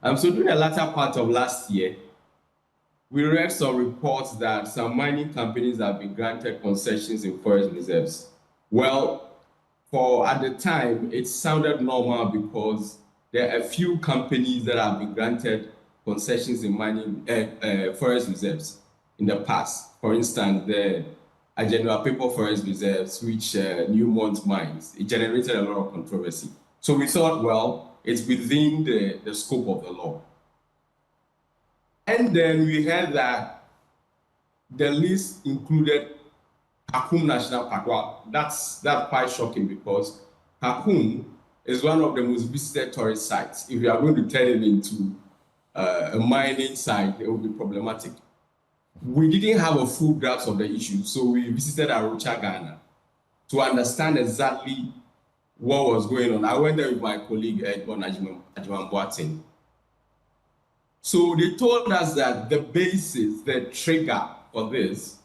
So during the latter part of last year, we read some reports that some mining companies have been granted concessions in forest reserves. Well, for at the time, it sounded normal because there are a few companies that have been granted concessions in mining forest reserves in the past. For instance, the General Paper Forest Reserves, which Newmont mines, it generated a lot of controversy. So we thought, well, it's within the scope of the law. And then we heard that the list included Kakum National Park. Well, that's quite shocking because Kakum is one of the most visited tourist sites. If you are going to turn it into a mining site, it will be problematic. We didn't have a full grasp of the issue, so we visited Arusha, Ghana, to understand exactly what was going on. I went there with my colleague, Edmond Ajiman Boateng. So they told us that the basis, the trigger for this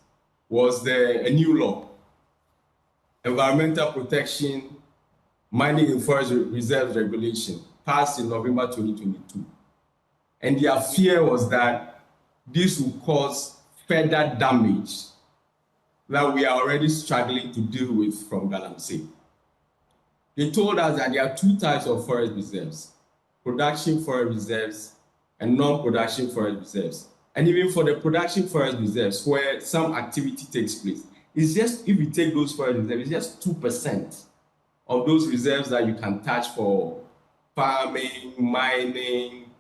was a new law, Environmental Protection Mining in Forest Reserves Regulation, passed in November 2022. And their fear was that this would cause further damage that we are already struggling to deal with from Galamsey. They told us that there are two types of forest reserves, production forest reserves and non-production forest reserves. And even for the production forest reserves, where some activity takes place, it's just, if you take those forest reserves, it's just 2% of those reserves that you can touch for farming, mining,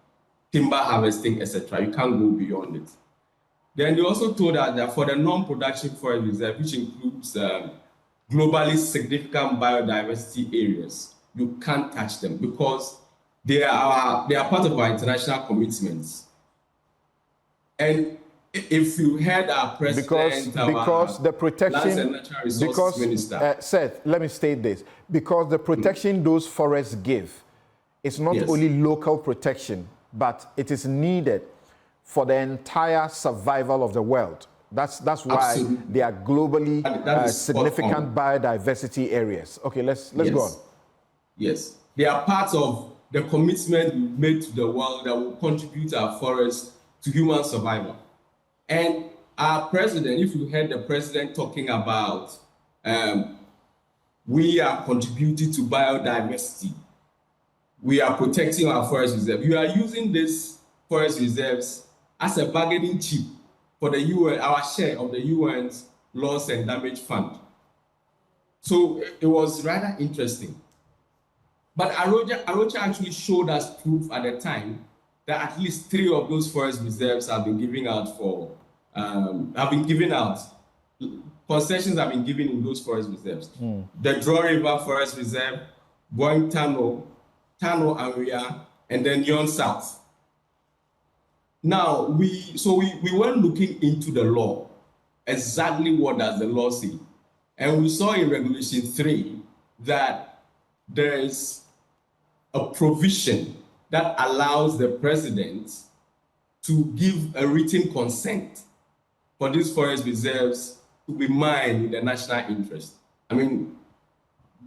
timber harvesting, etc. You can't go beyond it. Then they also told us that for the non-production forest reserve, which includes globally significant biodiversity areas, you can't touch them because they are part of our international commitments. And if you heard our president, because the protection, Lands and Natural Resources Minister, Seth, let me state this, because the protection those forests give is not only local protection, but it is needed for the entire survival of the world. That's why Absolutely. they are globally significant biodiversity areas. Okay, let's go on. Yes, they are part of the commitment we made to the world that will contribute our forests to human survival. And our president, if you heard the president talking about we are contributing to biodiversity, we are protecting our forest reserve. You are using these forest reserves as a bargaining chip for the UN, our share of the UN's loss and damage fund. So it was rather interesting. But Arocha actually showed us proof at the time that at least 3 of those forest reserves have been given out concessions have been given in those forest reserves. The Draw River Forest Reserve, Boing Tano, Area, and then Yon South. Now, we went looking into the law, exactly what does the law say? And we saw in Regulation 3 that there is a provision that allows the president to give a written consent for these forest reserves to be mined in the national interest. I mean,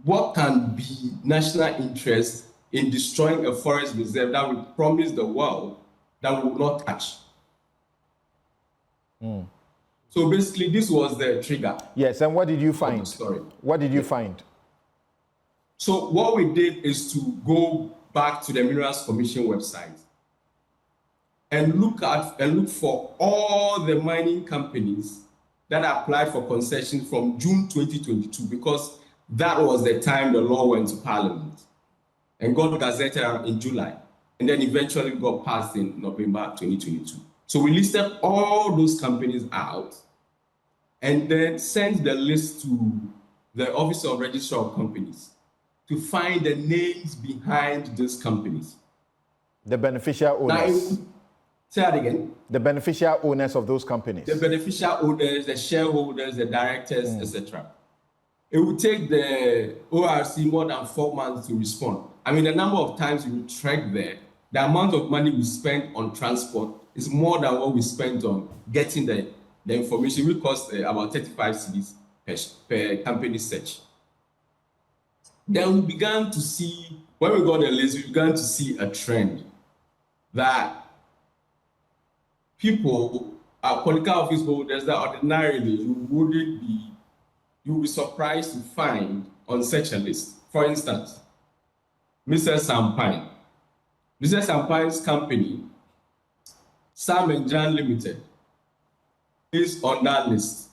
what can be national interest in destroying a forest reserve that we promise the world that we will not touch? So basically, this was the trigger. Yes, and what did you find? What did you find? So what we did is to go back to the Minerals Commission website and look for all the mining companies that applied for concessions from June 2022, because that was the time the law went to Parliament and got gazetted in July, and then eventually got passed in November 2022. So we listed all those companies out and then sent the list to the Office of Registrar of Companies to find the names behind these companies. The beneficial owners. Now, say that again. The beneficial owners of those companies. The beneficial owners, the shareholders, the directors, etc. It would take the ORC more than 4 months to respond. I mean, the number of times we track there, the amount of money we spent on transport is more than what we spent on getting the information. It will cost about 35 cedis per company search. Then we began to see, when we got the list, we began to see a trend. that people, political office holders, that ordinarily you will be surprised to find on such a list. For instance, Mr. Sampine. Mr. Sampine's company, Sam and Jan Limited, is on that list.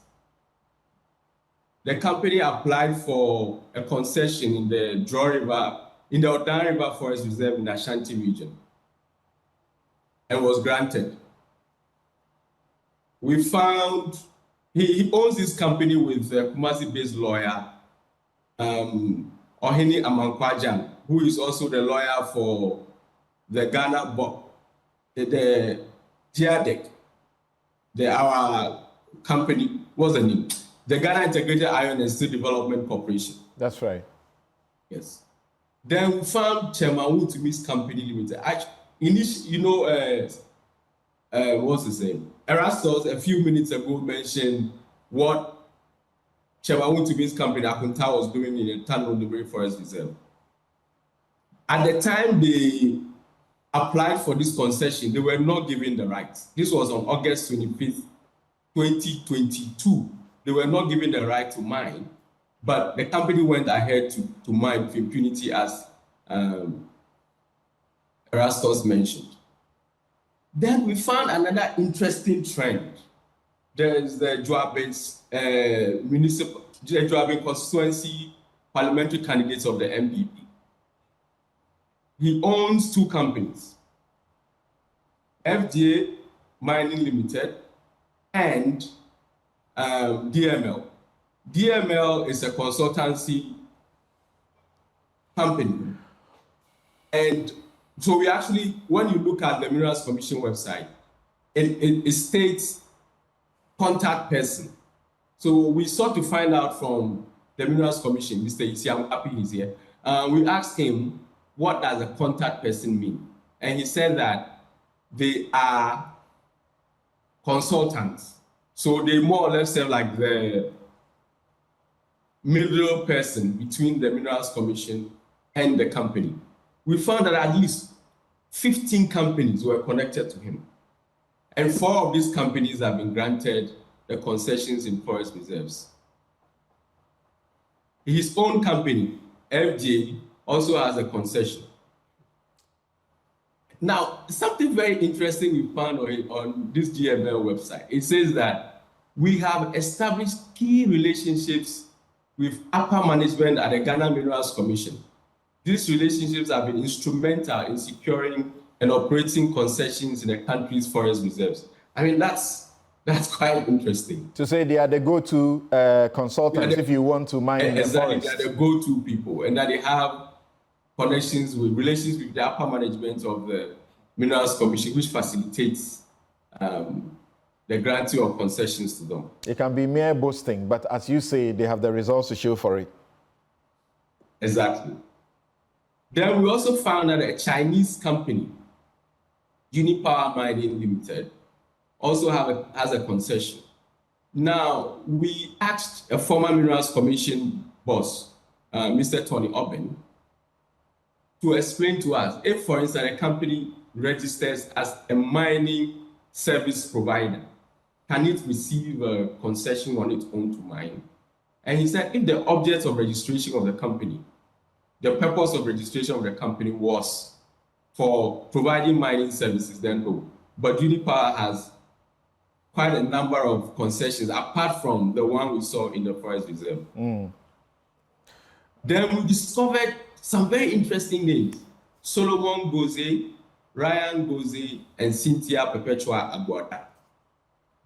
The company applied for a concession in the Odan River Forest Reserve in the Ashanti region and was granted. We found he owns this company with a Kumasi-based lawyer, Ohini Amankwajan, who is also the lawyer for the Ghana the GIADEC, our company, what's the name? The Ghana Integrated Iron and Steel Development Corporation. That's right. Yes. Then we found Chairman Wotumi's Company Limited. What's his name? Erastus, a few minutes ago, mentioned what Chairman Wotumi's company, Akunta, was doing in the Tanondubiri Forest Reserve. At the time they applied for this concession, they were not given the rights. This was on August 25th, 2022. They were not given the right to mine, but the company went ahead to mine with impunity, as Erastus mentioned. Then we found another interesting trend. There is the Joabin constituency parliamentary candidates of the MPP. He owns two companies, FDA Mining Limited and DML. DML is a consultancy company. And so we actually, when you look at the Minerals Commission website, it states contact person. So we sought to find out from the Minerals Commission, Mr. Isi, I'm happy he's here. We asked him, what does a contact person mean? And he said that they are consultants. So they more or less serve like the middle person between the Minerals Commission and the company. We found that at least 15 companies were connected to him. And 4 of these companies have been granted the concessions in forest reserves. His own company, FJ, also has a concession. Now, something very interesting we found on this GML website. It says that we have established key relationships with upper management at the Ghana Minerals Commission. These relationships have been instrumental in securing and operating concessions in the country's forest reserves. I mean, that's quite interesting. To say they are the go-to consultants if you want to mine in the forest. They are the go-to people, and that they have relations with the upper management of the Minerals Commission, which facilitates the granting of concessions to them. It can be mere boasting, but as you say, they have the results to show for it. Exactly. Then we also found that a Chinese company, Unipower Mining Limited, also has a concession. Now, we asked a former Minerals Commission boss, Mr. Tony Oben, to explain to us if, for instance, a company registers as a mining service provider, can it receive a concession on its own to mine? And he said if the object of registration of the company, the purpose of registration of the company was for providing mining services, then no. But Unipower has quite a number of concessions apart from the one we saw in the forest reserve. Then we discovered some very interesting names: Solomon Goze, Ryan Goze, and Cynthia Perpetua Aguada.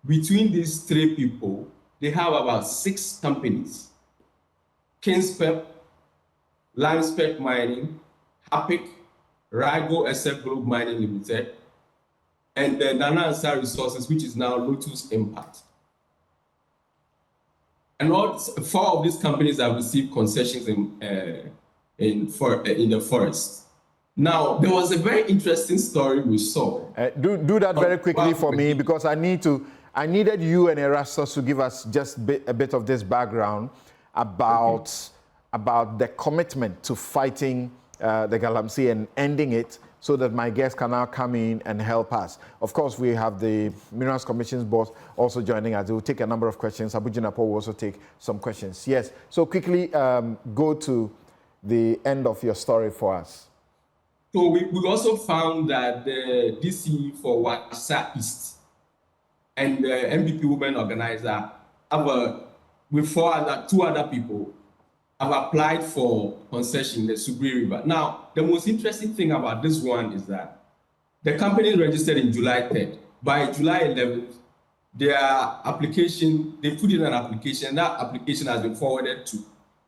Between these 3 people, they have about 6 companies: Kinspep, Limespec Mining, Hapic, Rigo SF Globe Mining Limited, and the Nana Ansar Resources, which is now Lotus Impact. And all 4 of these companies have received concessions in the forest. Now, there was a very interesting story we saw. Do that very quickly for me, because I needed you and Erastus to give us just a bit of this background about the commitment to fighting the Galamsey and ending it so that my guests can now come in and help us. Of course, we have the Minerals Commission's boss also joining us. They will take a number of questions. Abu Jinapo will also take some questions. Yes, so quickly go to the end of your story for us. So we also found that the DC for Wasa East and the MPP Women Organizer with two other people have applied for concession in the Subri River. Now, the most interesting thing about this one is that the company registered in July 3rd. By July 11th, their application, they put in an application. That application has been forwarded to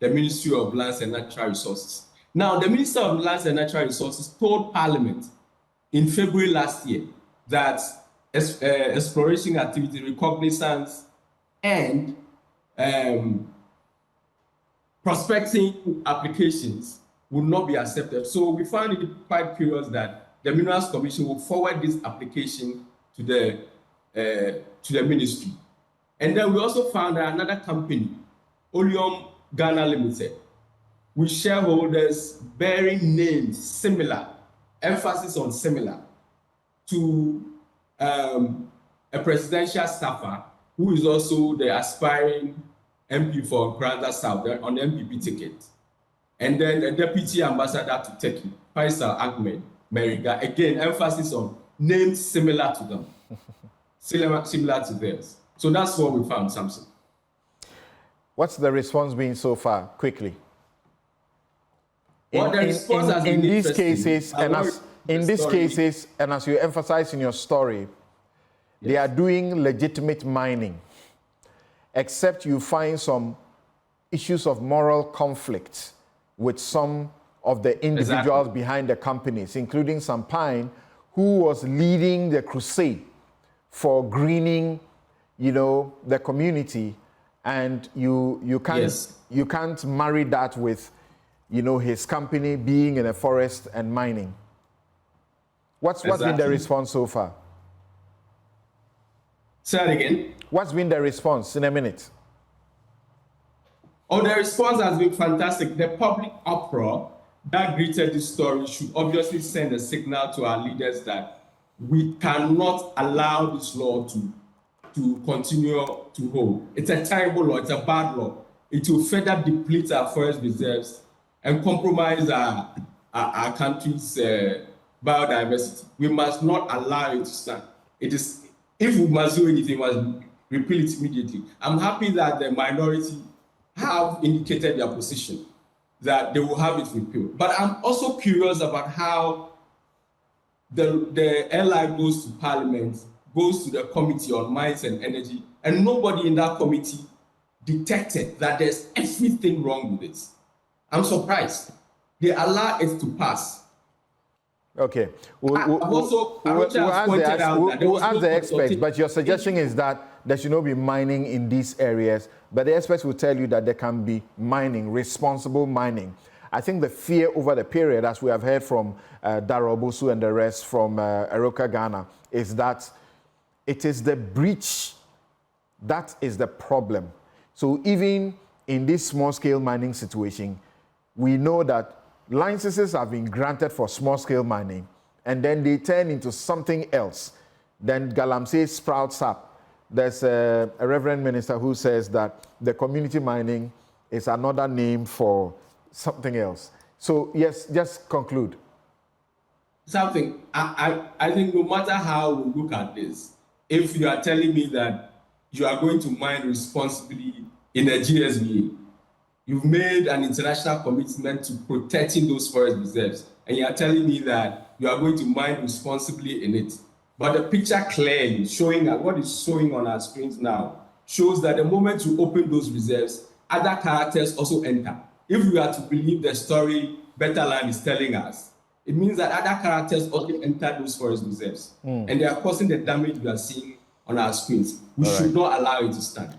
the Ministry of Lands and Natural Resources. Now, the Minister of Lands and Natural Resources told Parliament in February last year that exploration activity, recognizance, and prospecting applications would not be accepted. So we found it quite curious that the Minerals Commission will forward this application to the ministry. And then we also found that another company, Oleum Ghana Limited, with shareholders bearing names similar, emphasis on similar, to a presidential staffer who is also the aspiring MP for Granda South on the MPP ticket. And then the deputy ambassador to Turkey, Faisal Ahmed Meriga, again, emphasis on names similar to them, similar to theirs. So that's what we found, Samson. What's the response been so far, quickly? Well, the response has been in these cases, and as you emphasize in your story, they are doing legitimate mining, except you find some issues of moral conflict with some of the individuals behind the companies, including Sampine, who was leading the crusade for greening, the community, and you can't marry that with, his company being in a forest and mining. What's been the response so far? Say that again. What's been the response in a minute? Oh, the response has been fantastic. The public uproar that greeted this story should obviously send a signal to our leaders that we cannot allow this law to continue to hold. It's a terrible law. It's a bad law. It will further deplete our forest reserves and compromise our country's biodiversity. We must not allow it to stand. If we must do anything, we must repeal it immediately. I'm happy that the minority have indicated their position, that they will have it repealed. But I'm also curious about how the LI goes to Parliament, goes to the Committee on Mines and Energy, and nobody in that committee detected that there's everything wrong with it. I'm surprised. They allow it to pass. Okay. We'll ask the experts, but your suggestion is that there should not be mining in these areas, but the experts will tell you that there can be mining, responsible mining. I think the fear over the period, as we have heard from Darrell Bosu and the rest from Eroka Ghana, is that it is the breach that is the problem. So even in this small-scale mining situation, we know that licenses have been granted for small-scale mining, and then they turn into something else. Then Galamsey sprouts up. There's a reverend minister who says that the community mining is another name for something else. So yes, just conclude. Something, I think no matter how we look at this, if you are telling me that you are going to mine responsibly in a GSBA, you've made an international commitment to protecting those forest reserves, and you are telling me that you are going to mine responsibly in it. But the picture clearly showing what is showing on our screens now shows that the moment you open those reserves, other characters also enter. If we are to believe the story Better Land is telling us, it means that other characters also enter those forest reserves, and they are causing the damage we are seeing on our screens. We should not allow it to stand.